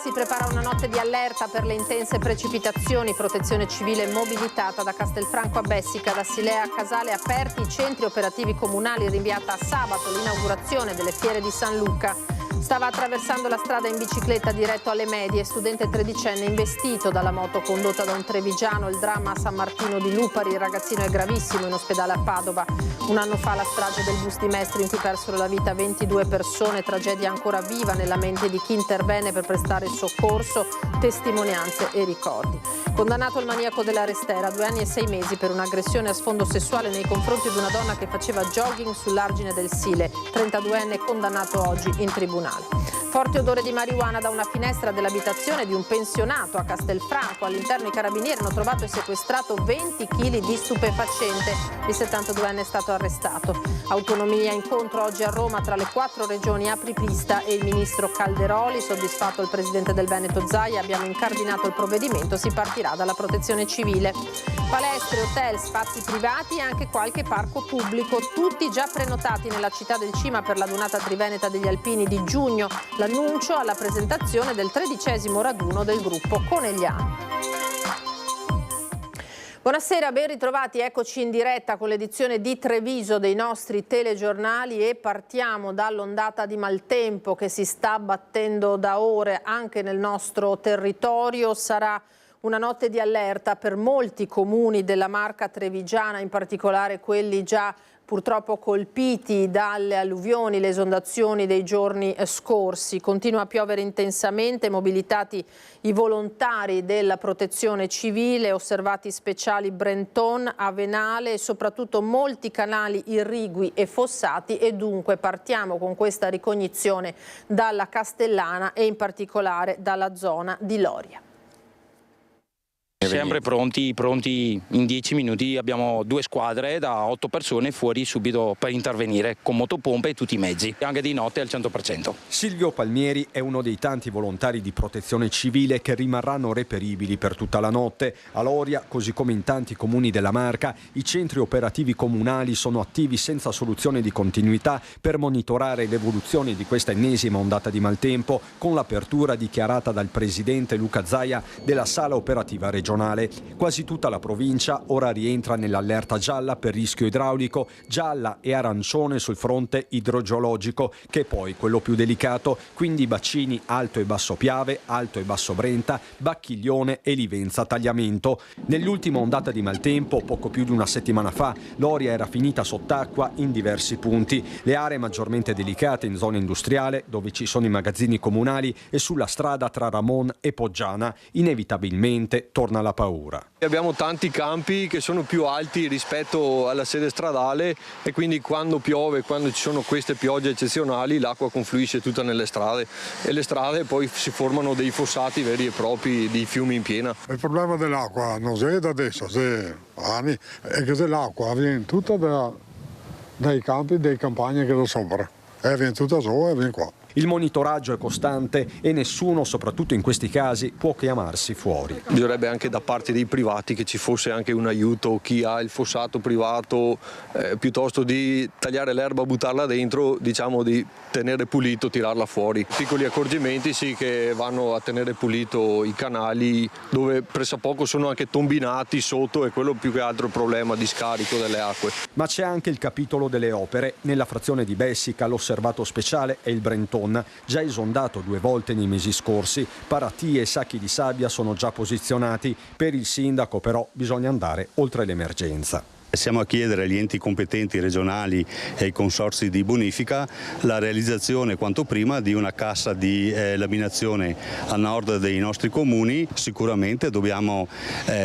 si prepara una notte di allerta per le intense precipitazioni. Protezione civile mobilitata da Castelfranco a Bessica, da Silea a Casale, aperti i centri operativi comunali, rinviata a sabato l'inaugurazione delle fiere di San Luca. Stava attraversando la strada in bicicletta diretto alle medie, studente tredicenne investito dalla moto condotta da un trevigiano. Il dramma a San Martino di Lupari, il ragazzino è gravissimo, in ospedale a Padova. Un anno fa la strage del Bus di Mestre in cui persero la vita 22 persone, tragedia ancora viva nella mente di chi intervenne per prestare soccorso, testimonianze e ricordi. Condannato il maniaco della Restera, 2 anni e 6 mesi per un'aggressione a sfondo sessuale nei confronti di una donna che faceva jogging sull'argine del Sile, 32enne condannato oggi in tribunale. Forte odore di marijuana da una finestra dell'abitazione di un pensionato a Castelfranco. All'interno i carabinieri hanno trovato e sequestrato 20 kg di stupefacente. Il 72enne è stato arrestato. Autonomia, incontro oggi a Roma tra le 4 regioni apripista e il ministro Calderoli. Soddisfatto il presidente del Veneto Zaia, abbiamo incardinato il provvedimento, si partirà dalla protezione civile. Palestre, hotel, spazi privati e anche qualche parco pubblico, tutti già prenotati nella città del Cima per la Dunata Triveneta degli Alpini di giugno. L'annuncio alla presentazione del 13° raduno del gruppo Conegliano. Buonasera, ben ritrovati, eccoci in diretta con l'edizione di Treviso dei nostri telegiornali e partiamo dall'ondata di maltempo che si sta abbattendo da ore anche nel nostro territorio. Sarà una notte di allerta per molti comuni della Marca trevigiana, in particolare quelli già purtroppo colpiti dalle alluvioni, le esondazioni dei giorni scorsi. Continua a piovere intensamente, mobilitati i volontari della protezione civile, osservati speciali Brenton, Avenale e soprattutto molti canali irrigui e fossati, e dunque partiamo con questa ricognizione dalla Castellana e in particolare dalla zona di Loria. Sempre pronti in 10 minuti, abbiamo 2 squadre da 8 persone fuori subito per intervenire con motopompe e tutti i mezzi, anche di notte al 100%. Silvio Palmieri è uno dei tanti volontari di protezione civile che rimarranno reperibili per tutta la notte. A Loria, così come in tanti comuni della Marca, i centri operativi comunali sono attivi senza soluzione di continuità per monitorare l'evoluzione di questa ennesima ondata di maltempo, con l'apertura dichiarata dal presidente Luca Zaia della sala operativa regionale. Quasi tutta la provincia ora rientra nell'allerta gialla per rischio idraulico, gialla e arancione sul fronte idrogeologico, che è poi quello più delicato, quindi i bacini Alto e Basso Piave, Alto e Basso Brenta, Bacchiglione e Livenza Tagliamento. Nell'ultima ondata di maltempo, poco più di una settimana fa, Loria era finita sott'acqua in diversi punti. Le aree maggiormente delicate in zona industriale, dove ci sono i magazzini comunali, e sulla strada tra Ramon e Poggiana. Inevitabilmente torna la paura. Abbiamo tanti campi che sono più alti rispetto alla sede stradale e quindi quando piove, quando ci sono queste piogge eccezionali, l'acqua confluisce tutta nelle strade e le strade poi si formano dei fossati veri e propri, di fiumi in piena. Il problema dell'acqua non è da adesso, è anni, è che l'acqua viene tutta dai campi, dalle campagne che da sopra, e viene tutta su e viene qua. Il monitoraggio è costante e nessuno, soprattutto in questi casi, può chiamarsi fuori. Bisognerebbe anche da parte dei privati che ci fosse anche un aiuto, chi ha il fossato privato, piuttosto di tagliare l'erba, buttarla dentro, diciamo di tenere pulito, tirarla fuori. Piccoli accorgimenti sì che vanno a tenere pulito i canali dove pressappoco sono anche tombinati sotto, e quello più che altro il problema di scarico delle acque. Ma c'è anche il capitolo delle opere. Nella frazione di Bessica l'osservato speciale è il Brenton, già esondato 2 volte nei mesi scorsi. Paratie e sacchi di sabbia sono già posizionati. Per il sindaco però bisogna andare oltre l'emergenza. Siamo a chiedere agli enti competenti regionali e ai consorzi di bonifica la realizzazione quanto prima di una cassa di laminazione a nord dei nostri comuni. Sicuramente dobbiamo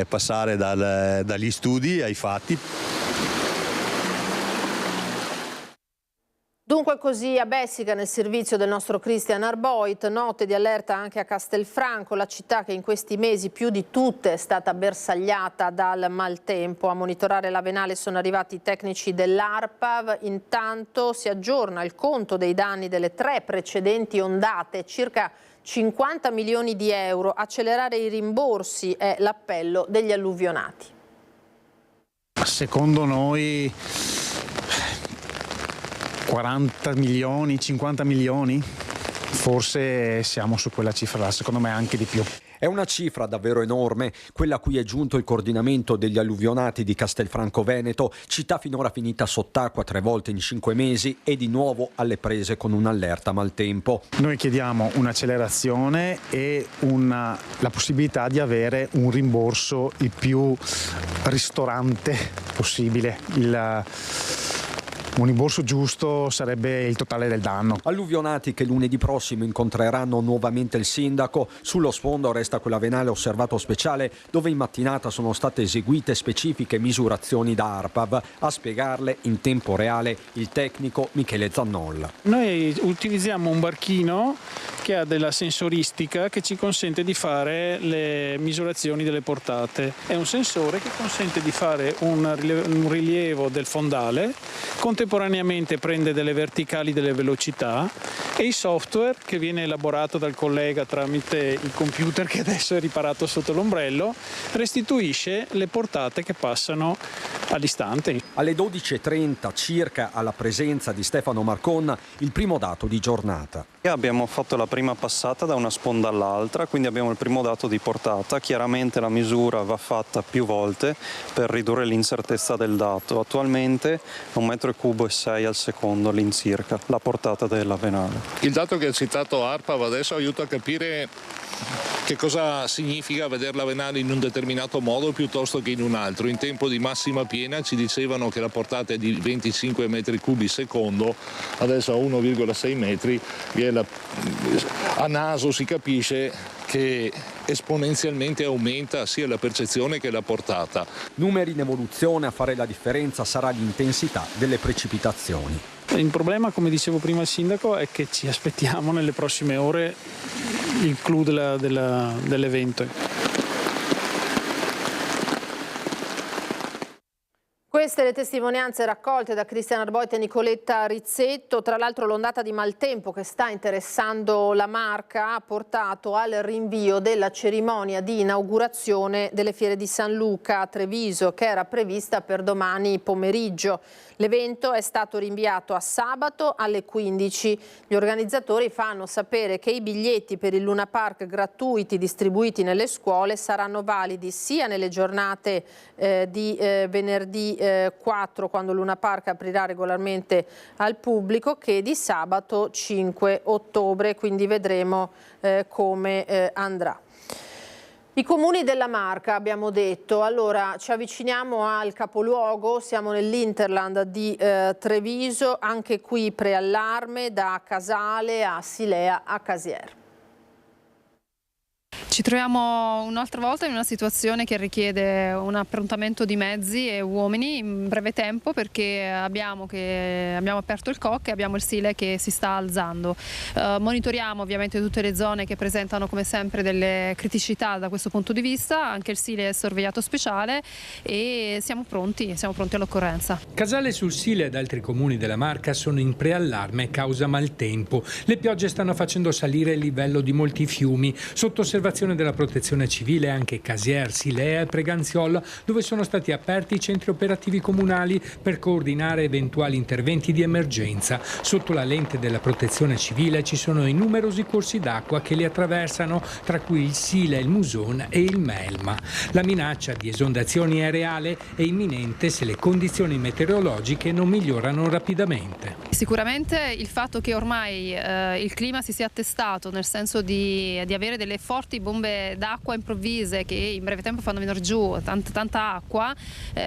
passare dagli studi ai fatti. Dunque così a Bessica, nel servizio del nostro Christian Arboit, notte di allerta anche a Castelfranco, la città che in questi mesi più di tutte è stata bersagliata dal maltempo. A monitorare l'Avenale sono arrivati i tecnici dell'ARPAV. Intanto si aggiorna il conto dei danni delle 3 precedenti ondate, circa 50 milioni di euro. Accelerare i rimborsi è l'appello degli alluvionati. Secondo noi 40 milioni, 50 milioni forse siamo su quella cifra là, secondo me anche di più. È una cifra davvero enorme, quella a cui è giunto il coordinamento degli alluvionati di Castelfranco Veneto, città finora finita sott'acqua 3 volte in 5 mesi e di nuovo alle prese con un'allerta maltempo. Noi chiediamo un'accelerazione e la possibilità di avere un rimborso il più ristorante possibile. Un rimborso giusto sarebbe il totale del danno. Alluvionati che lunedì prossimo incontreranno nuovamente il sindaco. Sullo sfondo resta quell'Avenale osservato speciale dove in mattinata sono state eseguite specifiche misurazioni da ARPAV. A spiegarle in tempo reale il tecnico Michele Zannolla. Noi utilizziamo un barchino che ha della sensoristica che ci consente di fare le misurazioni delle portate. È un sensore che consente di fare un rilievo del fondale, contemporaneamente prende delle verticali delle velocità e il software che viene elaborato dal collega tramite il computer che adesso è riparato sotto l'ombrello restituisce le portate che passano all'istante. Alle 12.30 circa, alla presenza di Stefano Marcon, il primo dato di giornata. Abbiamo fatto la prima passata da una sponda all'altra, quindi abbiamo il primo dato di portata. Chiaramente la misura va fatta più volte per ridurre l'incertezza del dato. Attualmente 1,6 metri al secondo all'incirca la portata dell'Avenale. Il dato che ha citato ARPAV adesso aiuta a capire che cosa significa vedere l'Avenale in un determinato modo piuttosto che in un altro. In tempo di massima piena ci dicevano che la portata è di 25 metri cubi secondo, adesso a 1,6 metri a naso si capisce che esponenzialmente aumenta sia la percezione che la portata. Numeri in evoluzione, a fare la differenza sarà l'intensità delle precipitazioni. Il problema, come dicevo prima al sindaco, è che ci aspettiamo nelle prossime ore il clou dell'evento. Queste le testimonianze raccolte da Cristian Arboit e Nicoletta Rizzetto. Tra l'altro l'ondata di maltempo che sta interessando la Marca ha portato al rinvio della cerimonia di inaugurazione delle fiere di San Luca a Treviso, che era prevista per domani pomeriggio. L'evento è stato rinviato a sabato alle 15. Gli organizzatori fanno sapere che i biglietti per il Luna Park gratuiti distribuiti nelle scuole saranno validi sia nelle giornate di venerdì 4, quando Luna Park aprirà regolarmente al pubblico, che di sabato 5 ottobre, quindi vedremo come andrà. I comuni della Marca, abbiamo detto. Allora ci avviciniamo al capoluogo, siamo nell'Interland di Treviso, anche qui preallarme da Casale a Silea a Casier. Ci troviamo un'altra volta in una situazione che richiede un approntamento di mezzi e uomini in breve tempo, perché abbiamo aperto il COC e abbiamo il Sile che si sta alzando. Monitoriamo ovviamente tutte le zone che presentano come sempre delle criticità da questo punto di vista, anche il Sile è sorvegliato speciale e siamo pronti all'occorrenza. Casale sul Sile ed altri comuni della Marca sono in preallarme causa maltempo. Le piogge stanno facendo salire il livello di molti fiumi. Sotto osservazione della Protezione Civile anche Casier, Silea e Preganziol, dove sono stati aperti i centri operativi comunali per coordinare eventuali interventi di emergenza. Sotto la lente della Protezione Civile ci sono i numerosi corsi d'acqua che li attraversano, tra cui il Sile, il Muson e il Melma. La minaccia di esondazioni è reale e imminente se le condizioni meteorologiche non migliorano rapidamente. Sicuramente il fatto che ormai il clima si sia attestato, nel senso di avere delle forti bombe d'acqua improvvise che in breve tempo fanno venire giù tanta acqua,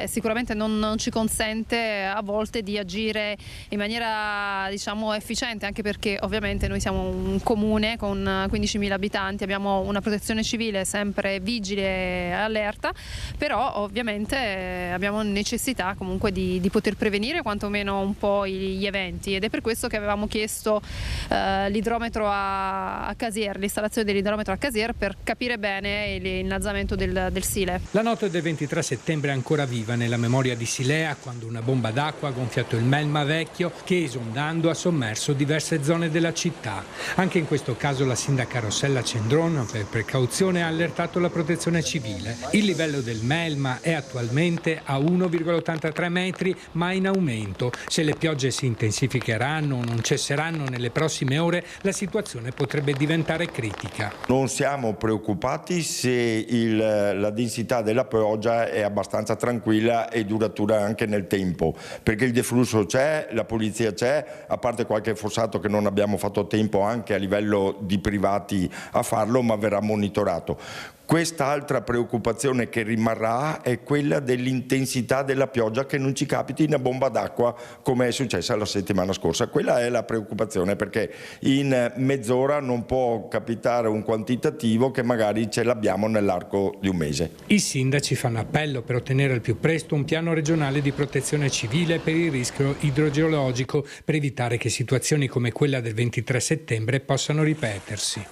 sicuramente non ci consente a volte di agire in maniera efficiente, anche perché ovviamente noi siamo un comune con 15.000 abitanti, abbiamo una protezione civile sempre vigile e allerta, però ovviamente abbiamo necessità comunque di poter prevenire quantomeno un po' gli eventi, ed è per questo che avevamo chiesto l'idrometro a Casier, l'installazione dell'idrometro a Casier, per per capire bene l'innalzamento del Sile. La notte del 23 settembre è ancora viva nella memoria di Silea, quando una bomba d'acqua ha gonfiato il melma vecchio che, esondando, ha sommerso diverse zone della città. Anche in questo caso la sindaca Rossella Cendron, per precauzione, ha allertato la protezione civile. Il livello del melma è attualmente a 1,83 metri, ma in aumento. Se le piogge si intensificheranno o non cesseranno nelle prossime ore, la situazione potrebbe diventare critica. Non siamo preoccupati se la densità della pioggia è abbastanza tranquilla e duratura anche nel tempo, perché il deflusso c'è, la polizia c'è, a parte qualche fossato che non abbiamo fatto tempo anche a livello di privati a farlo, ma verrà monitorato. Quest'altra preoccupazione che rimarrà è quella dell'intensità della pioggia, che non ci capiti una bomba d'acqua come è successa la settimana scorsa. Quella è la preoccupazione, perché in mezz'ora non può capitare un quantitativo che magari ce l'abbiamo nell'arco di un mese. I sindaci fanno appello per ottenere al più presto un piano regionale di protezione civile per il rischio idrogeologico, per evitare che situazioni come quella del 23 settembre possano ripetersi.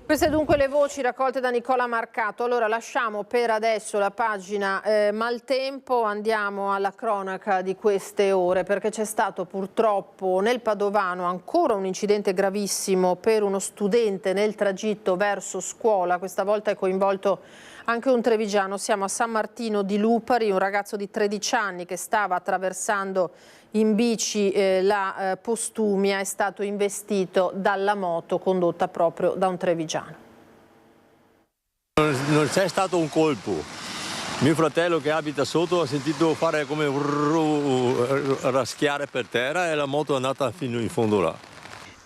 Queste dunque le voci raccolte da Nicola Marcato. Allora lasciamo per adesso la pagina Maltempo, andiamo alla cronaca di queste ore, perché c'è stato purtroppo nel Padovano ancora un incidente gravissimo per uno studente nel tragitto verso scuola. Questa volta è coinvolto anche un trevigiano. Siamo a San Martino di Lupari, un ragazzo di 13 anni che stava attraversando in bici la Postumia è stato investito dalla moto condotta proprio da un trevigiano. Non c'è stato un colpo. Mio fratello che abita sotto ha sentito fare come raschiare per terra e la moto è andata fino in fondo là.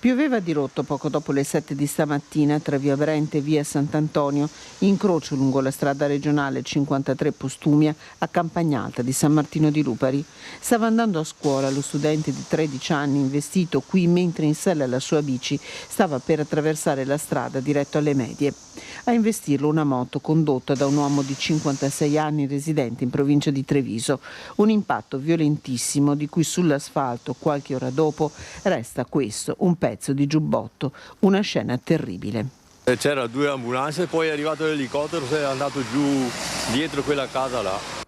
Pioveva a dirotto poco dopo le 7 di stamattina tra via Brente e via Sant'Antonio, incrocio lungo la strada regionale 53 Postumia a Campagnalta di San Martino di Lupari. Stava andando a scuola lo studente di 13 anni investito qui mentre in sella alla sua bici stava per attraversare la strada diretto alle medie. A investirlo una moto condotta da un uomo di 56 anni residente in provincia di Treviso. Un impatto violentissimo di cui sull'asfalto qualche ora dopo resta questo, un pezzo di giubbotto, una scena terribile. C'erano 2 ambulanze, poi è arrivato l'elicottero e è andato giù dietro quella casa là.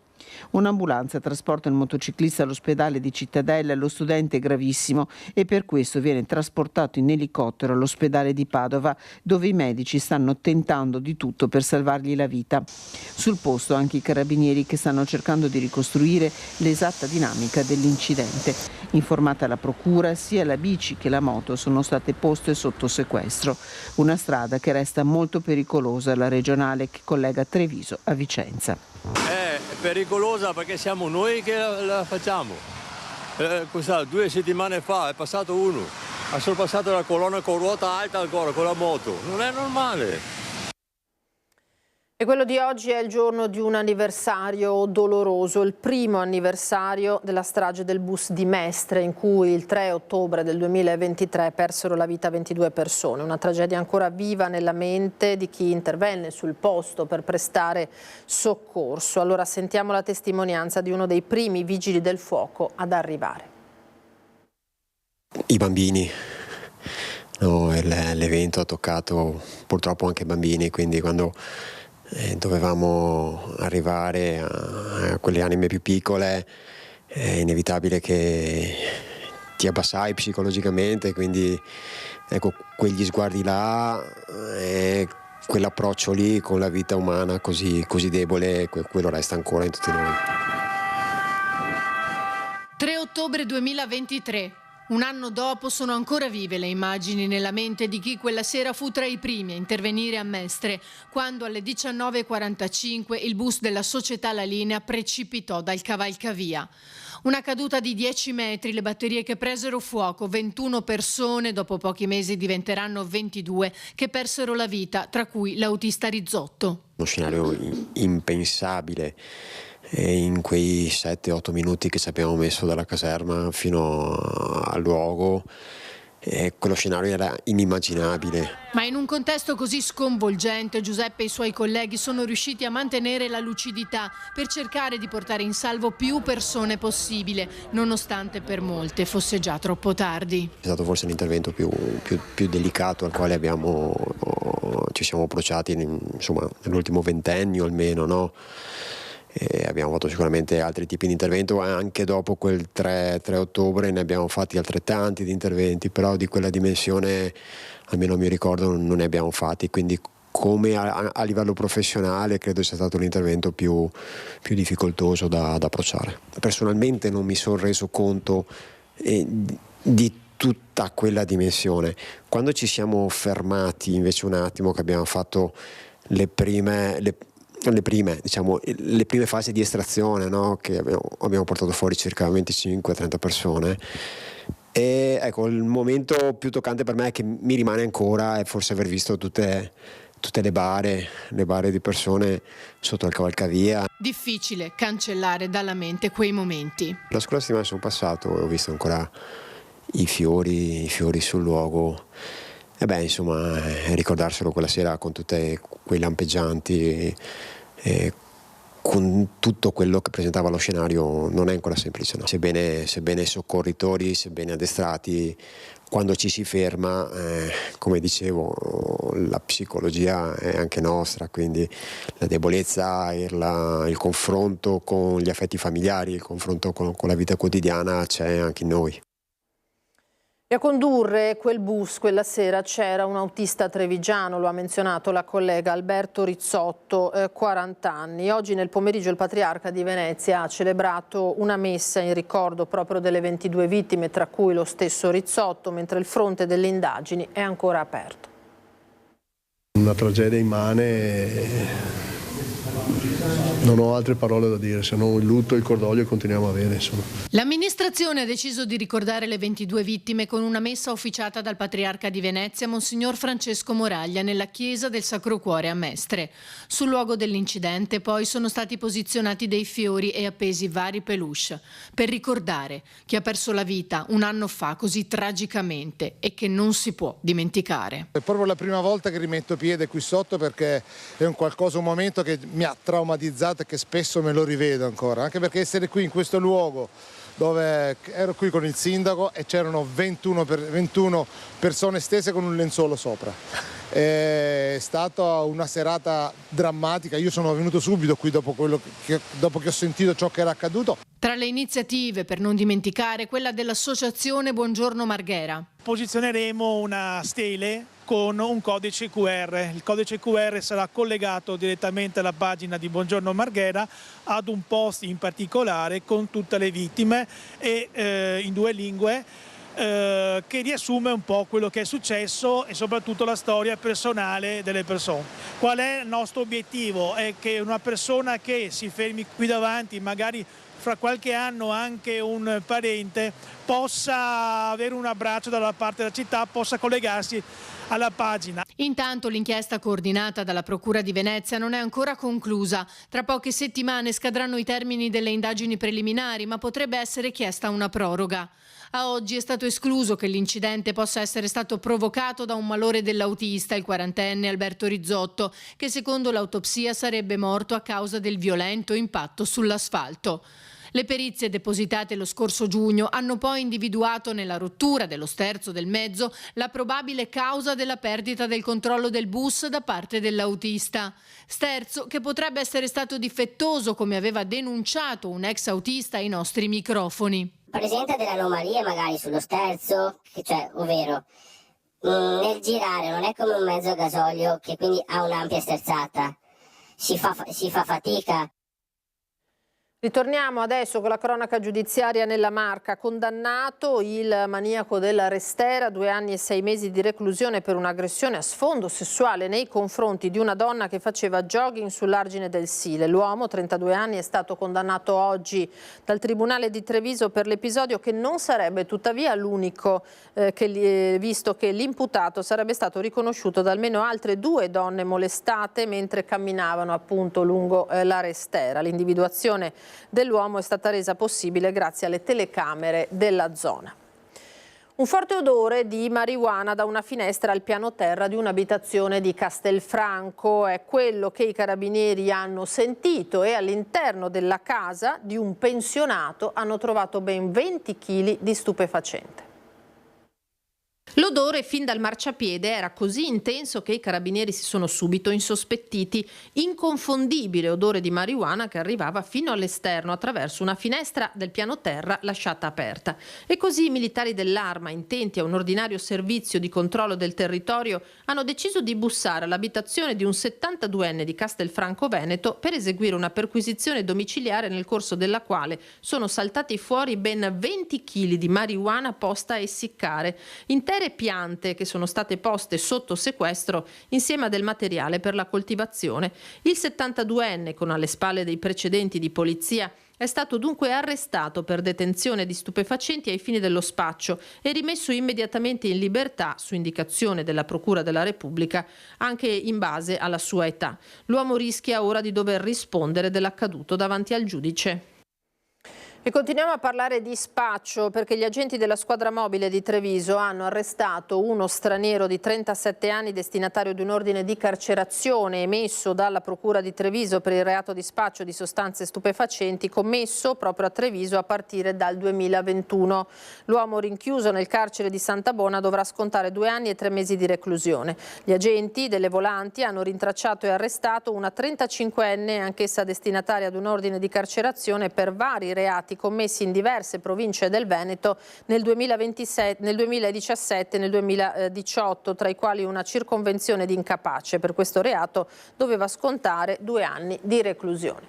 Un'ambulanza trasporta il motociclista all'ospedale di Cittadella, lo studente è gravissimo e per questo viene trasportato in elicottero all'ospedale di Padova, dove i medici stanno tentando di tutto per salvargli la vita. Sul posto anche i carabinieri che stanno cercando di ricostruire l'esatta dinamica dell'incidente. Informata la procura, sia la bici che la moto sono state poste sotto sequestro. Una strada che resta molto pericolosa, la regionale che collega Treviso a Vicenza. È pericolosa perché siamo noi che la facciamo. 2 settimane fa è passato uno, ha sorpassato la colonna con ruota alta ancora, con la moto. Non è normale. E quello di oggi è il giorno di un anniversario doloroso, il primo anniversario della strage del bus di Mestre, in cui il 3 ottobre del 2023 persero la vita 22 persone. Una tragedia ancora viva nella mente di chi intervenne sul posto per prestare soccorso. Allora sentiamo la testimonianza di uno dei primi vigili del fuoco ad arrivare. I bambini. No, l'evento ha toccato purtroppo anche i bambini, quindi quando dovevamo arrivare a quelle anime più piccole è inevitabile che ti abbassai psicologicamente, quindi ecco, quegli sguardi là e quell'approccio lì con la vita umana così debole, quello resta ancora in tutti noi. 3 ottobre 2023. Un anno dopo sono ancora vive le immagini nella mente di chi quella sera fu tra i primi a intervenire a Mestre, quando alle 19:45 il bus della società La Linea precipitò dal cavalcavia. Una caduta di 10 metri, le batterie che presero fuoco, 21 persone, dopo pochi mesi diventeranno 22, che persero la vita, tra cui l'autista Rizzotto. Uno scenario impensabile. E in quei 7-8 minuti che ci abbiamo messo dalla caserma fino al luogo quello scenario era inimmaginabile. Ma in un contesto così sconvolgente, Giuseppe e i suoi colleghi sono riusciti a mantenere la lucidità per cercare di portare in salvo più persone possibile, nonostante per molte fosse già troppo tardi. È stato forse l'intervento più delicato al quale ci siamo approcciati nell'ultimo ventennio almeno, no? E abbiamo fatto sicuramente altri tipi di intervento, anche dopo quel 3 ottobre ne abbiamo fatti altrettanti di interventi, però di quella dimensione, almeno a mio ricordo, non ne abbiamo fatti, quindi come a livello professionale credo sia stato l'intervento più difficoltoso da approcciare. Personalmente non mi sono reso conto di tutta quella dimensione. Quando ci siamo fermati invece un attimo, che abbiamo fatto le prime fasi di estrazione, no? Che abbiamo portato fuori circa 25-30 persone, e ecco, il momento più toccante per me, che mi rimane ancora, è forse aver visto tutte le bare di persone sotto il cavalcavia. Difficile cancellare dalla mente quei momenti. La scorsa settimana sono passato e ho visto ancora i fiori sul luogo. E insomma, ricordarselo quella sera con tutti quei lampeggianti e con tutto quello che presentava lo scenario non è ancora semplice, no? Sebbene soccorritori, sebbene addestrati, quando ci si ferma, come dicevo, la psicologia è anche nostra, quindi la debolezza, il confronto con gli affetti familiari, il confronto con la vita quotidiana c'è anche in noi. E a condurre quel bus quella sera c'era un autista trevigiano, lo ha menzionato la collega Alberto Rizzotto, 40 anni. Oggi nel pomeriggio il Patriarca di Venezia ha celebrato una messa in ricordo proprio delle 22 vittime, tra cui lo stesso Rizzotto, mentre il fronte delle indagini è ancora aperto. Una tragedia immane, non ho altre parole da dire, se non il lutto e il cordoglio che continuiamo a avere, insomma. L'amministrazione ha deciso di ricordare le 22 vittime con una messa officiata dal Patriarca di Venezia, Monsignor Francesco Moraglia, nella chiesa del Sacro Cuore a Mestre. Sul luogo dell'incidente poi sono stati posizionati dei fiori e appesi vari peluche per ricordare chi ha perso la vita un anno fa così tragicamente e che non si può dimenticare. È proprio la prima volta che rimetto piede qui sotto, perché è un momento che mi ha traumatizzato e che spesso me lo rivedo ancora, anche perché essere qui in questo luogo dove ero qui con il sindaco e c'erano 21 persone stese con un lenzuolo sopra. È stata una serata drammatica, io sono venuto subito qui dopo che ho sentito ciò che era accaduto. Tra le iniziative per non dimenticare quella dell'associazione Buongiorno Marghera. Posizioneremo una stele con un codice QR. Il codice QR sarà collegato direttamente alla pagina di Buongiorno Marghera ad un post in particolare con tutte le vittime e in 2 lingue che riassume un po' quello che è successo e soprattutto la storia personale delle persone. Qual è il nostro obiettivo? È che una persona che si fermi qui davanti, magari fra qualche anno anche un parente, possa avere un abbraccio dalla parte della città, possa collegarsi alla pagina. Intanto l'inchiesta coordinata dalla Procura di Venezia non è ancora conclusa. Tra poche settimane scadranno i termini delle indagini preliminari, ma potrebbe essere chiesta una proroga. A oggi è stato escluso che l'incidente possa essere stato provocato da un malore dell'autista, il 40enne Alberto Rizzotto, che secondo l'autopsia sarebbe morto a causa del violento impatto sull'asfalto. Le perizie depositate lo scorso giugno hanno poi individuato nella rottura dello sterzo del mezzo la probabile causa della perdita del controllo del bus da parte dell'autista. Sterzo che potrebbe essere stato difettoso, come aveva denunciato un ex autista ai nostri microfoni. Presenta delle anomalie magari sullo sterzo, ovvero nel girare non è come un mezzo a gasolio che quindi ha un'ampia sterzata, si fa fatica. Ritorniamo adesso con la cronaca giudiziaria nella Marca. Condannato il maniaco della Restera, 2 anni e 6 mesi di reclusione per un'aggressione a sfondo sessuale nei confronti di una donna che faceva jogging sull'argine del Sile. L'uomo, 32 anni, è stato condannato oggi dal Tribunale di Treviso per l'episodio, che non sarebbe tuttavia l'unico, visto che l'imputato sarebbe stato riconosciuto da almeno altre 2 donne molestate mentre camminavano appunto lungo la Restera. L'individuazione dell'uomo è stata resa possibile grazie alle telecamere della zona. Un forte odore di marijuana da una finestra al piano terra di un'abitazione di Castelfranco è quello che i carabinieri hanno sentito e all'interno della casa di un pensionato hanno trovato ben 20 kg di stupefacente. L'odore fin dal marciapiede era così intenso che i carabinieri si sono subito insospettiti. Inconfondibile odore di marijuana che arrivava fino all'esterno attraverso una finestra del piano terra lasciata aperta. E così i militari dell'Arma, intenti a un ordinario servizio di controllo del territorio, hanno deciso di bussare all'abitazione di un 72enne di Castelfranco Veneto per eseguire una perquisizione domiciliare nel corso della quale sono saltati fuori ben 20 kg di marijuana posta a essiccare. Intere piante che sono state poste sotto sequestro insieme a del materiale per la coltivazione. Il 72enne, con alle spalle dei precedenti di polizia, è stato dunque arrestato per detenzione di stupefacenti ai fini dello spaccio e rimesso immediatamente in libertà su indicazione della Procura della Repubblica, anche in base alla sua età. L'uomo rischia ora di dover rispondere dell'accaduto davanti al giudice. E continuiamo a parlare di spaccio perché gli agenti della squadra mobile di Treviso hanno arrestato uno straniero di 37 anni destinatario di un ordine di carcerazione emesso dalla Procura di Treviso per il reato di spaccio di sostanze stupefacenti commesso proprio a Treviso a partire dal 2021. L'uomo rinchiuso nel carcere di Santa Bona dovrà scontare 2 anni e 3 mesi di reclusione. Gli agenti delle volanti hanno rintracciato e arrestato una 35enne, anch'essa destinataria ad un ordine di carcerazione per vari reati commessi in diverse province del Veneto nel 2017 e nel 2018, tra i quali una circonvenzione di incapace. Per questo reato doveva scontare 2 anni di reclusione.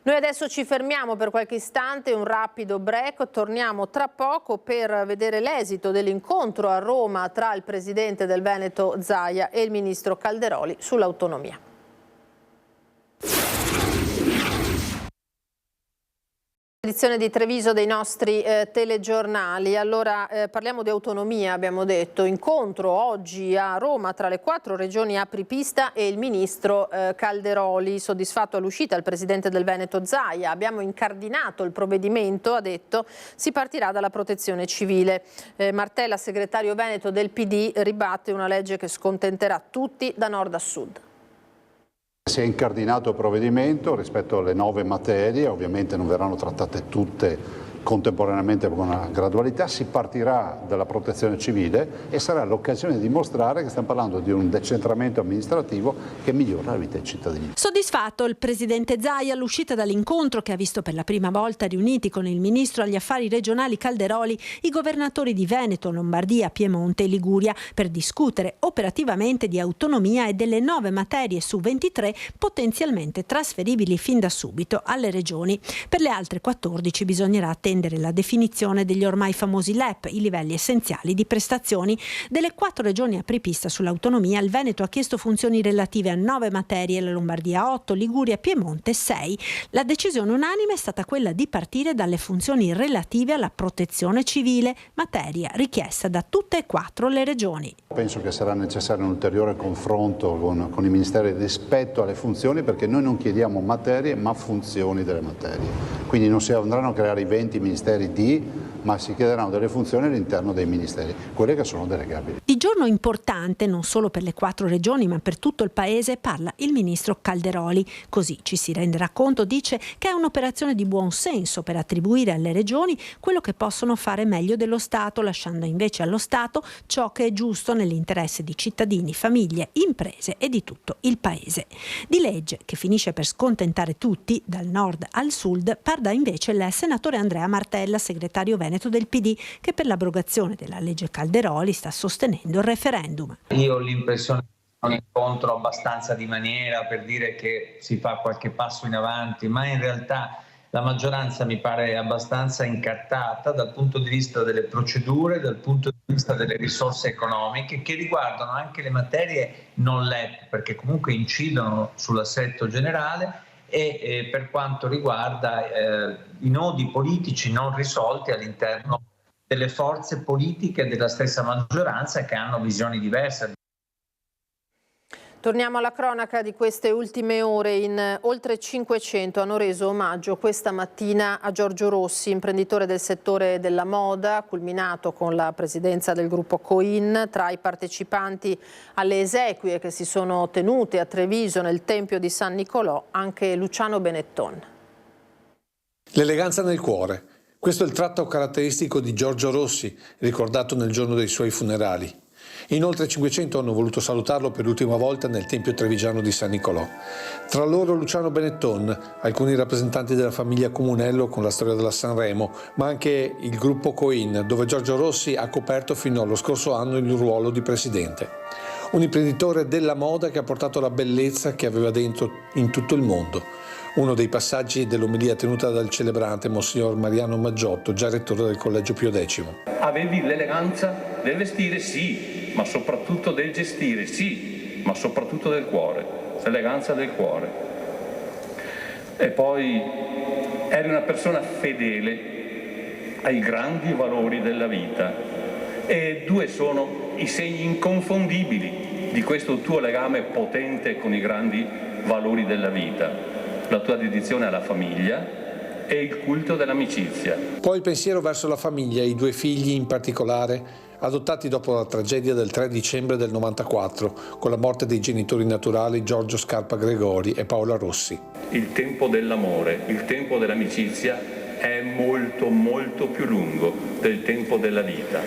Noi adesso ci fermiamo per qualche istante, un rapido break, torniamo tra poco per vedere l'esito dell'incontro a Roma tra il presidente del Veneto Zaia e il ministro Calderoli sull'autonomia. Edizione di Treviso dei nostri telegiornali. Allora parliamo di autonomia, abbiamo detto. Incontro oggi a Roma tra le 4 regioni apripista e il ministro Calderoli. Soddisfatto all'uscita il presidente del Veneto Zaia. Abbiamo incardinato il provvedimento, ha detto, si partirà dalla protezione civile. Martella, segretario veneto del PD, ribatte una legge che scontenterà tutti da nord a sud. Si è incardinato il provvedimento rispetto alle 9 materie, ovviamente non verranno trattate tutte contemporaneamente con una gradualità, si partirà dalla protezione civile e sarà l'occasione di dimostrare che stiamo parlando di un decentramento amministrativo che migliora la vita dei cittadini. Soddisfatto il presidente Zaia all'uscita dall'incontro che ha visto per la prima volta riuniti con il ministro agli affari regionali Calderoli i governatori di Veneto, Lombardia, Piemonte e Liguria per discutere operativamente di autonomia e delle 9 materie su 23 potenzialmente trasferibili fin da subito alle regioni. Per le altre 14 bisognerà attendere la definizione degli ormai famosi LEP, i livelli essenziali di prestazioni. Delle 4 regioni apripista sull'autonomia, il Veneto ha chiesto funzioni relative a 9 materie, la Lombardia 8, Liguria, Piemonte 6. La decisione unanime è stata quella di partire dalle funzioni relative alla protezione civile, materia richiesta da tutte e 4 le regioni. Penso che sarà necessario un ulteriore confronto con i ministeri rispetto alle funzioni, perché noi non chiediamo materie ma funzioni delle materie. Quindi non si andranno a creare i 20 ministeri ma si chiederanno delle funzioni all'interno dei ministeri, quelle che sono delegabili. Di giorno importante non solo per le 4 regioni ma per tutto il paese parla il ministro Calderoli. Così ci si renderà conto, dice, che è un'operazione di buon senso per attribuire alle regioni quello che possono fare meglio dello Stato, lasciando invece allo Stato ciò che è giusto nell'interesse di cittadini, famiglie, imprese e di tutto il paese. Di legge che finisce per scontentare tutti, dal nord al sud, parla invece il senatore Andrea Martella, segretario veneto del PD, che per l'abrogazione della legge Calderoli sta sostenendo il referendum. Io ho l'impressione che sia un incontro abbastanza di maniera per dire che si fa qualche passo in avanti, ma in realtà la maggioranza mi pare abbastanza incartata dal punto di vista delle procedure, dal punto di vista delle risorse economiche che riguardano anche le materie non LEP, perché comunque incidono sull'assetto generale, e per quanto riguarda i nodi politici non risolti all'interno delle forze politiche della stessa maggioranza che hanno visioni diverse. Torniamo alla cronaca di queste ultime ore. In oltre 500 hanno reso omaggio questa mattina a Giorgio Rossi, imprenditore del settore della moda, culminato con la presidenza del gruppo Coin. Tra i partecipanti alle esequie che si sono tenute a Treviso nel Tempio di San Nicolò anche Luciano Benetton. L'eleganza nel cuore. Questo è il tratto caratteristico di Giorgio Rossi, ricordato nel giorno dei suoi funerali. In oltre 500 hanno voluto salutarlo per l'ultima volta nel Tempio Trevigiano di San Nicolò. Tra loro Luciano Benetton, alcuni rappresentanti della famiglia Comunello con la storia della Sanremo, ma anche il gruppo Coin, dove Giorgio Rossi ha coperto fino allo scorso anno il ruolo di presidente. Un imprenditore della moda che ha portato la bellezza che aveva dentro in tutto il mondo. Uno dei passaggi dell'omelia tenuta dal celebrante Monsignor Mariano Maggiotto, già rettore del Collegio Pio X. Avevi l'eleganza del vestire, sì, ma soprattutto del gestire, sì, ma soprattutto del cuore, l'eleganza del cuore. E poi eri una persona fedele ai grandi valori della vita. E due sono i segni inconfondibili di questo tuo legame potente con i grandi valori della vita. La tua dedizione alla famiglia e il culto dell'amicizia. Poi il pensiero verso la famiglia, i due figli in particolare, adottati dopo la tragedia del 3 dicembre del 94, con la morte dei genitori naturali Giorgio Scarpa Gregori e Paola Rossi. Il tempo dell'amore, il tempo dell'amicizia è molto molto più lungo del tempo della vita,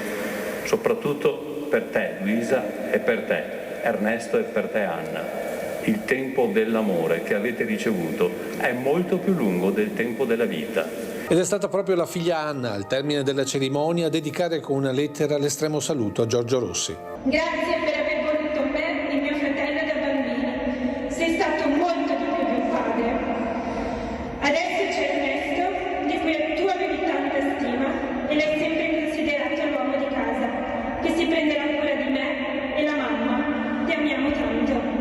soprattutto per te Luisa e per te Ernesto e per te Anna. Il tempo dell'amore che avete ricevuto è molto più lungo del tempo della vita. Ed è stata proprio la figlia Anna, al termine della cerimonia, a dedicare con una lettera l'estremo saluto a Giorgio Rossi. Grazie per aver voluto me e mio fratello da bambini. Sei stato molto di più mio padre. Adesso c'è Ernesto, di cui tu avevi tanta stima e l'hai sempre considerato l'uomo di casa, che si prenderà cura di me e la mamma. Ti amiamo tanto.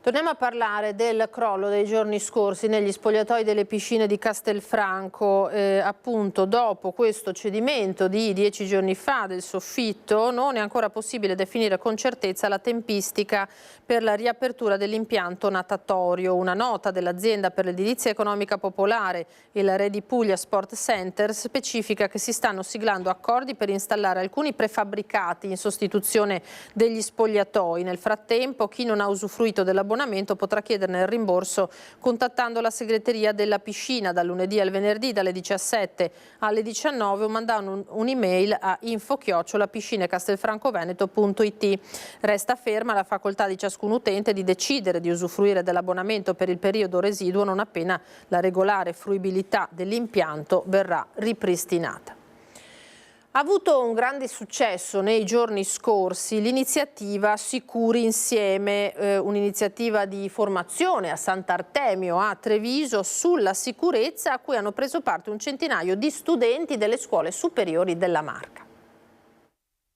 Torniamo a parlare del crollo dei giorni scorsi negli spogliatoi delle piscine di Castelfranco. Appunto dopo questo cedimento di 10 giorni fa del soffitto non è ancora possibile definire con certezza la tempistica per la riapertura dell'impianto natatorio. Una nota dell'azienda per l'edilizia economica popolare, il Re di Puglia Sport Center, specifica che si stanno siglando accordi per installare alcuni prefabbricati in sostituzione degli spogliatoi. Nel frattempo chi non ha usufruito dell'abbonamento potrà chiederne il rimborso contattando la segreteria della piscina dal lunedì al venerdì dalle 17 alle 19 o mandando un'email a info@piscinecastelfrancoveneto.it. Resta ferma la facoltà di ciascun utente di decidere di usufruire dell'abbonamento per il periodo residuo non appena la regolare fruibilità dell'impianto verrà ripristinata. Ha avuto un grande successo nei giorni scorsi l'iniziativa Sicuri Insieme, un'iniziativa di formazione a Sant'Artemio a Treviso sulla sicurezza a cui hanno preso parte un centinaio di studenti delle scuole superiori della Marca.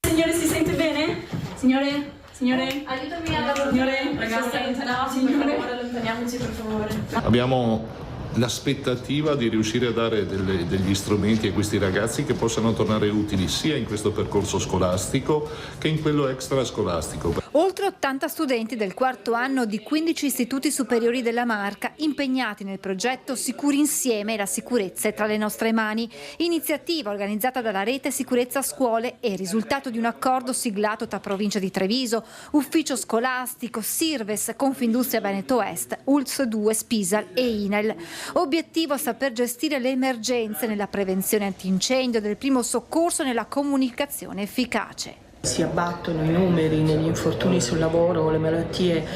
Signore, si sente bene? Signore? Signore? Aiutami a signore, ragazzi, allontaniamoci per favore. Abbiamo l'aspettativa di riuscire a dare degli strumenti a questi ragazzi che possano tornare utili sia in questo percorso scolastico che in quello extrascolastico. Oltre 80 studenti del quarto anno di 15 istituti superiori della Marca impegnati nel progetto Sicuri Insieme, la sicurezza è tra le nostre mani, iniziativa organizzata dalla Rete Sicurezza Scuole e risultato di un accordo siglato tra Provincia di Treviso, Ufficio Scolastico, Sirves, Confindustria Veneto Est, ULS 2, Spisal e INEL. Obiettivo: saper gestire le emergenze nella prevenzione antincendio, del primo soccorso e nella comunicazione efficace. Si abbattono i numeri negli infortuni sul lavoro o le malattie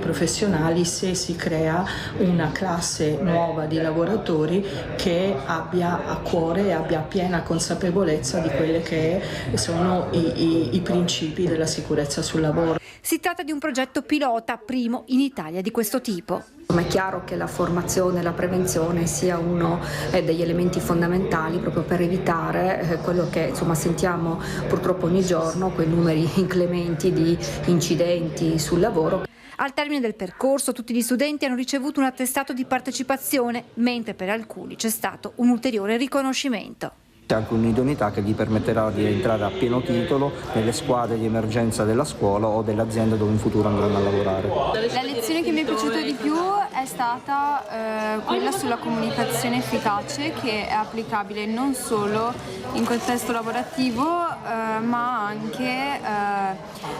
professionali se si crea una classe nuova di lavoratori che abbia a cuore e abbia piena consapevolezza di quelli che sono i principi della sicurezza sul lavoro. Si tratta di un progetto pilota, primo in Italia di questo tipo. È chiaro che la formazione e la prevenzione sia uno degli elementi fondamentali proprio per evitare quello che sentiamo purtroppo ogni giorno, quei numeri inclementi di incidenti sul lavoro. Al termine del percorso tutti gli studenti hanno ricevuto un attestato di partecipazione, mentre per alcuni c'è stato un ulteriore riconoscimento. C'è anche un'idoneità che gli permetterà di entrare a pieno titolo nelle squadre di emergenza della scuola o dell'azienda dove in futuro andranno a lavorare. La lezione che mi è piaciuta di più è stata quella sulla comunicazione efficace, che è applicabile non solo in contesto lavorativo ma anche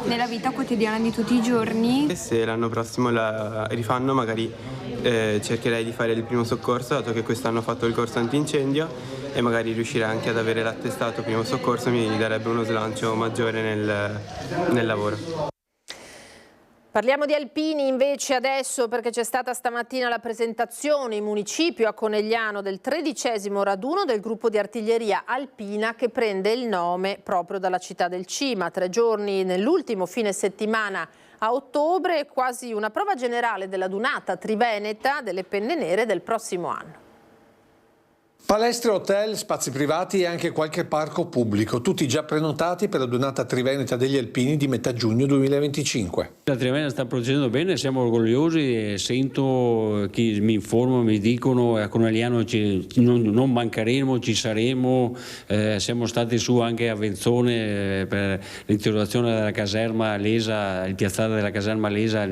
nella vita quotidiana di tutti i giorni. Se l'anno prossimo la rifanno magari cercherei di fare il primo soccorso, dato che quest'anno ho fatto il corso antincendio, e magari riuscire anche ad avere l'attestato primo soccorso mi darebbe uno slancio maggiore nel lavoro. Parliamo di alpini invece adesso, perché c'è stata stamattina la presentazione in municipio a Conegliano del 13° raduno del gruppo di artiglieria alpina, che prende il nome proprio dalla città del Cima. 3 giorni nell'ultimo fine settimana a ottobre, quasi una prova generale della Dunata Triveneta delle Penne Nere del prossimo anno. Palestre, hotel, spazi privati e anche qualche parco pubblico, tutti già prenotati per la Dunata Triveneta degli Alpini di metà giugno 2025. La Triveneta sta procedendo bene, siamo orgogliosi e sento chi mi informa, mi dicono a Conegliano non mancheremo, ci saremo, siamo stati su anche a Venzone per l'interrogazione della caserma Lesa, il piazzale della caserma Lesa al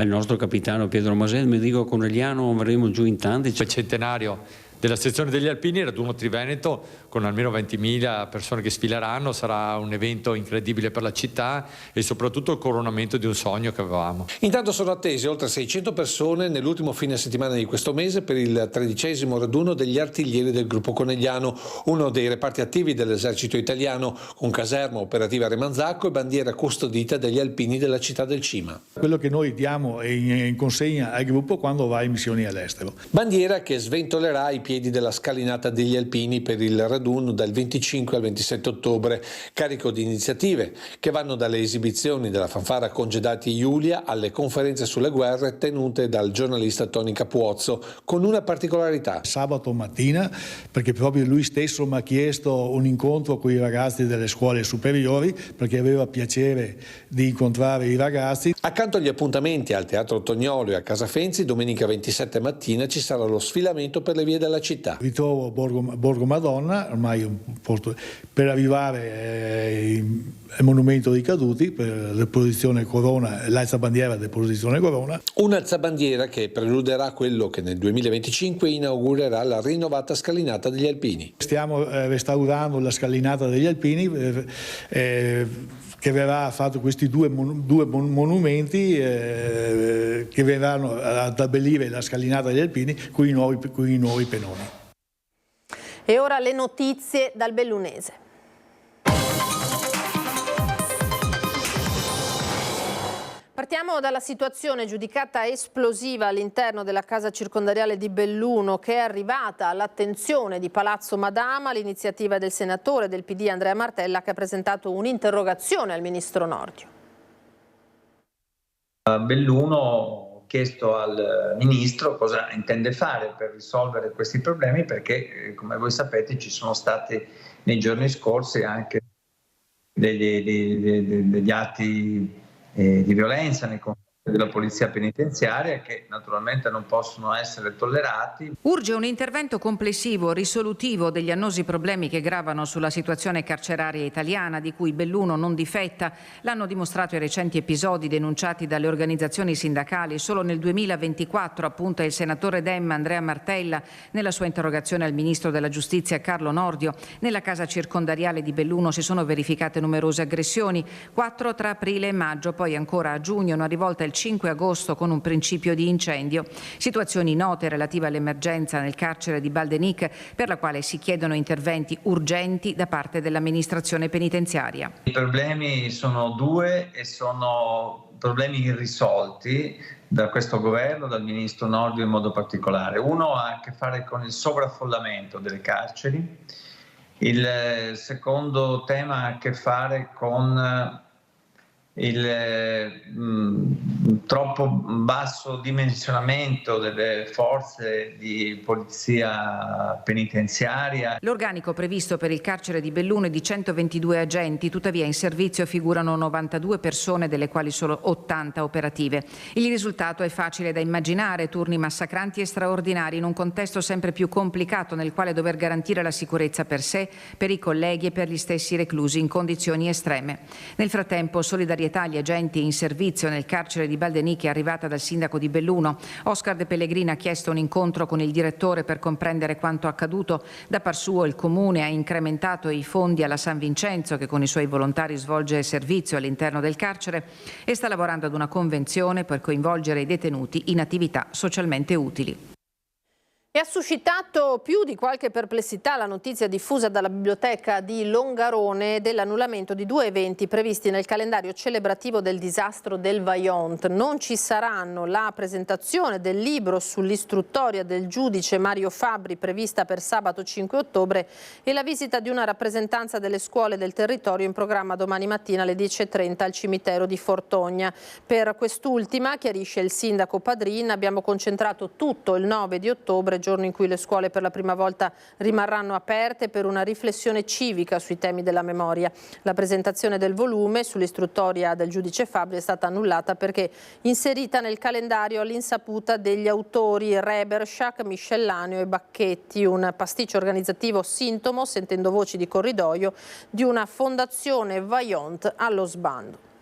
nostro capitano Pietro Masen, mi dico a Conegliano andremo giù in tanti. Il centenario della sezione degli Alpini, raduno Triveneto, con almeno 20.000 persone che sfileranno, sarà un evento incredibile per la città e soprattutto il coronamento di un sogno che avevamo. Intanto sono attese oltre 600 persone nell'ultimo fine settimana di questo mese per il 13° raduno degli artiglieri del gruppo Conegliano, uno dei reparti attivi dell'esercito italiano, con caserma operativa a Remanzacco e bandiera custodita dagli alpini della città del Cima. Quello che noi diamo in consegna al gruppo quando va in missioni all'estero. Bandiera che sventolerà i piedi della scalinata degli alpini per il raduno dal 25 al 27 ottobre, carico di iniziative che vanno dalle esibizioni della fanfara Congedati Iulia alle conferenze sulle guerre tenute dal giornalista Tony Capuozzo, con una particolarità. Sabato mattina, perché proprio lui stesso mi ha chiesto un incontro con i ragazzi delle scuole superiori, perché aveva piacere di incontrare i ragazzi. Accanto agli appuntamenti al Teatro Tognolo e a Casa Fenzi, domenica 27 mattina ci sarà lo sfilamento per le vie della città. Ritrovo Borgo Madonna, ormai un posto per arrivare al monumento dei caduti, per l'esposizione Corona, l'alzabandiera dell'esposizione Corona. Un'alzabandiera che preluderà quello che nel 2025 inaugurerà la rinnovata scalinata degli Alpini. Stiamo restaurando la scalinata degli Alpini, che verrà fatto questi due monumenti che verranno ad abbellire la scalinata degli Alpini con i nuovi pennoni. E ora le notizie dal Bellunese. Partiamo dalla situazione giudicata esplosiva all'interno della casa circondariale di Belluno, che è arrivata all'attenzione di Palazzo Madama, l'iniziativa del senatore del PD Andrea Martella, che ha presentato un'interrogazione al ministro Nordio. Belluno, ho chiesto al ministro cosa intende fare per risolvere questi problemi, perché come voi sapete ci sono stati nei giorni scorsi anche degli atti di violenza nei confronti della polizia penitenziaria, che naturalmente non possono essere tollerati. Urge un intervento complessivo, risolutivo degli annosi problemi che gravano sulla situazione carceraria italiana, di cui Belluno non difetta. L'hanno dimostrato i recenti episodi denunciati dalle organizzazioni sindacali. Solo nel 2024, appunta il senatore Dem Andrea Martella nella sua interrogazione al ministro della Giustizia Carlo Nordio, nella casa circondariale di Belluno si sono verificate numerose aggressioni, 4 tra aprile e maggio, poi ancora a giugno, una rivolta il 5 agosto con un principio di incendio. Situazioni note relative all'emergenza nel carcere di Baldenic, per la quale si chiedono interventi urgenti da parte dell'amministrazione penitenziaria. I problemi sono 2 e sono problemi irrisolti da questo governo, dal ministro Nordio in modo particolare. Uno ha a che fare con il sovraffollamento delle carceri, il secondo tema ha a che fare con il troppo basso dimensionamento delle forze di polizia penitenziaria. L'organico previsto per il carcere di Belluno è di 122 agenti, tuttavia in servizio figurano 92 persone, delle quali solo 80 operative. Il risultato è facile da immaginare: turni massacranti e straordinari in un contesto sempre più complicato nel quale dover garantire la sicurezza per sé, per i colleghi e per gli stessi reclusi in condizioni estreme. Nel frattempo, solidarietà agli agenti in servizio nel carcere di Baldeniche è arrivata dal sindaco di Belluno. Oscar De Pellegrini ha chiesto un incontro con il direttore per comprendere quanto accaduto. Da par suo il Comune ha incrementato i fondi alla San Vincenzo, che con i suoi volontari svolge servizio all'interno del carcere, e sta lavorando ad una convenzione per coinvolgere i detenuti in attività socialmente utili. E ha suscitato più di qualche perplessità la notizia diffusa dalla biblioteca di Longarone dell'annullamento di 2 eventi previsti nel calendario celebrativo del disastro del Vajont. Non ci saranno la presentazione del libro sull'istruttoria del giudice Mario Fabbri, prevista per sabato 5 ottobre, e la visita di una rappresentanza delle scuole del territorio in programma domani mattina alle 10:30 al cimitero di Fortogna. Per quest'ultima, chiarisce il sindaco Padrin, abbiamo concentrato tutto il 9 di ottobre, giorno in cui le scuole per la prima volta rimarranno aperte, per una riflessione civica sui temi della memoria. La presentazione del volume sull'istruttoria del giudice Fabbri è stata annullata perché inserita nel calendario all'insaputa degli autori Rebershak, Miscellaneo e Bacchetti, un pasticcio organizzativo sintomo, sentendo voci di corridoio, di una fondazione Vajont allo sbando.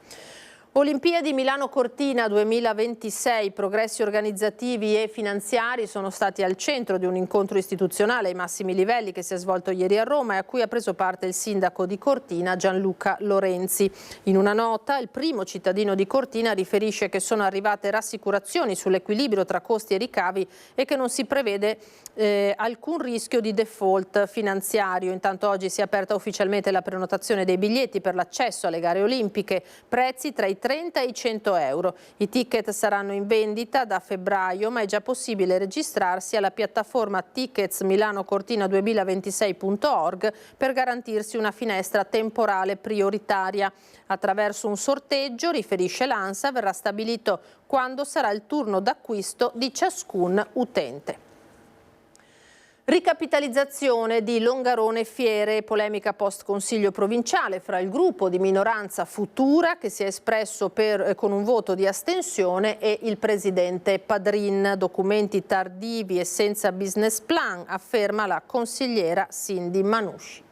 Olimpiadi Milano-Cortina 2026, progressi organizzativi e finanziari sono stati al centro di un incontro istituzionale ai massimi livelli che si è svolto ieri a Roma e a cui ha preso parte il sindaco di Cortina Gianluca Lorenzi. In una nota, il primo cittadino di Cortina riferisce che sono arrivate rassicurazioni sull'equilibrio tra costi e ricavi e che non si prevede alcun rischio di default finanziario. Intanto oggi si è aperta ufficialmente la prenotazione dei biglietti per l'accesso alle gare olimpiche, prezzi tra i 30 e i 100 euro. I ticket saranno in vendita da febbraio, ma è già possibile registrarsi alla piattaforma ticketsmilanocortina2026.org per garantirsi una finestra temporale prioritaria. Attraverso un sorteggio, riferisce l'ANSA, verrà stabilito quando sarà il turno d'acquisto di ciascun utente. Ricapitalizzazione di Longarone Fiere, polemica post consiglio provinciale fra il gruppo di minoranza Futura, che si è espresso con un voto di astensione, e il presidente Padrin. Documenti tardivi e senza business plan, afferma la consigliera Cindy Manusci.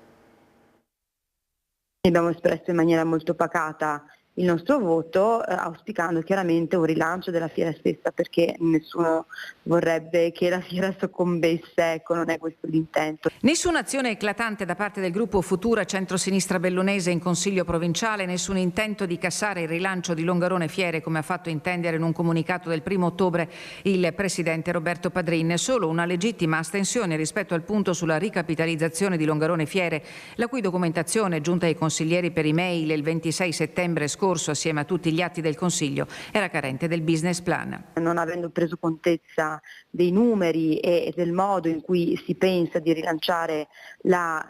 Abbiamo espresso in maniera molto pacata il nostro voto, auspicando chiaramente un rilancio della fiera stessa, perché nessuno vorrebbe che la fiera soccombesse, ecco, non è questo l'intento. Nessuna azione eclatante da parte del gruppo Futura centrosinistra bellunese in consiglio provinciale, nessun intento di cassare il rilancio di Longarone Fiere, come ha fatto intendere in un comunicato del 1 ottobre il presidente Roberto Padrin, solo una legittima astensione rispetto al punto sulla ricapitalizzazione di Longarone Fiere, la cui documentazione, giunta ai consiglieri per email il 26 settembre scorso assieme a tutti gli atti del Consiglio, era carente del business plan. Non avendo preso contezza dei numeri e del modo in cui si pensa di rilanciare la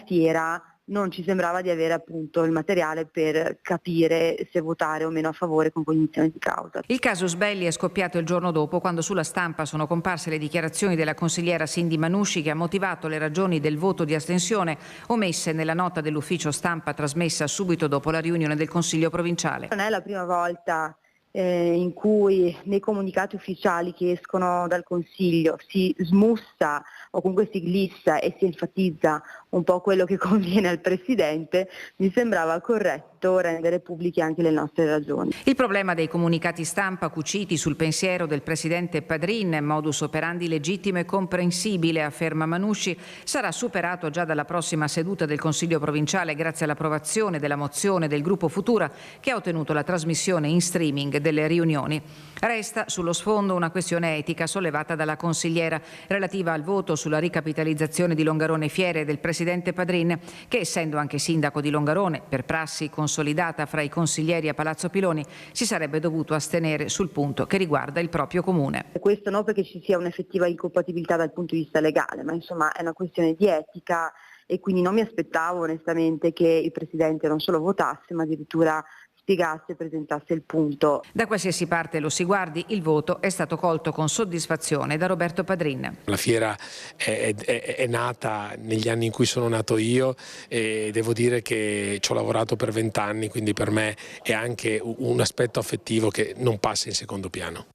fiera, non ci sembrava di avere appunto il materiale per capire se votare o meno a favore con cognizione di causa. Il casus belli è scoppiato il giorno dopo, quando sulla stampa sono comparse le dichiarazioni della consigliera Cindy Manusci, che ha motivato le ragioni del voto di astensione omesse nella nota dell'ufficio stampa trasmessa subito dopo la riunione del Consiglio provinciale. Non è la prima volta in cui nei comunicati ufficiali che escono dal Consiglio si smussa o comunque si glissa e si enfatizza un po' quello che conviene al Presidente. Mi sembrava corretto rendere pubbliche anche le nostre ragioni. Il problema dei comunicati stampa cuciti sul pensiero del Presidente Padrin, modus operandi legittimo e comprensibile, afferma Manusci, sarà superato già dalla prossima seduta del Consiglio provinciale grazie all'approvazione della mozione del gruppo Futura, che ha ottenuto la trasmissione in streaming delle riunioni. Resta sullo sfondo una questione etica sollevata dalla consigliera relativa al voto sulla ricapitalizzazione di Longarone Fiere del Presidente Padrin, che essendo anche sindaco di Longarone, per prassi consolidata fra i consiglieri a Palazzo Piloni, si sarebbe dovuto astenere sul punto che riguarda il proprio comune. Questo non perché ci sia un'effettiva incompatibilità dal punto di vista legale, ma insomma è una questione di etica, e quindi non mi aspettavo onestamente che il Presidente non solo votasse, ma addirittura spiegasse e presentasse il punto. Da qualsiasi parte lo si guardi, il voto è stato colto con soddisfazione da Roberto Padrin. La fiera è nata negli anni in cui sono nato io e devo dire che ci ho lavorato per 20 anni, quindi per me è anche un aspetto affettivo che non passa in secondo piano.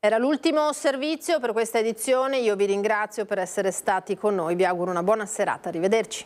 Era l'ultimo servizio per questa edizione, io vi ringrazio per essere stati con noi, vi auguro una buona serata, arrivederci.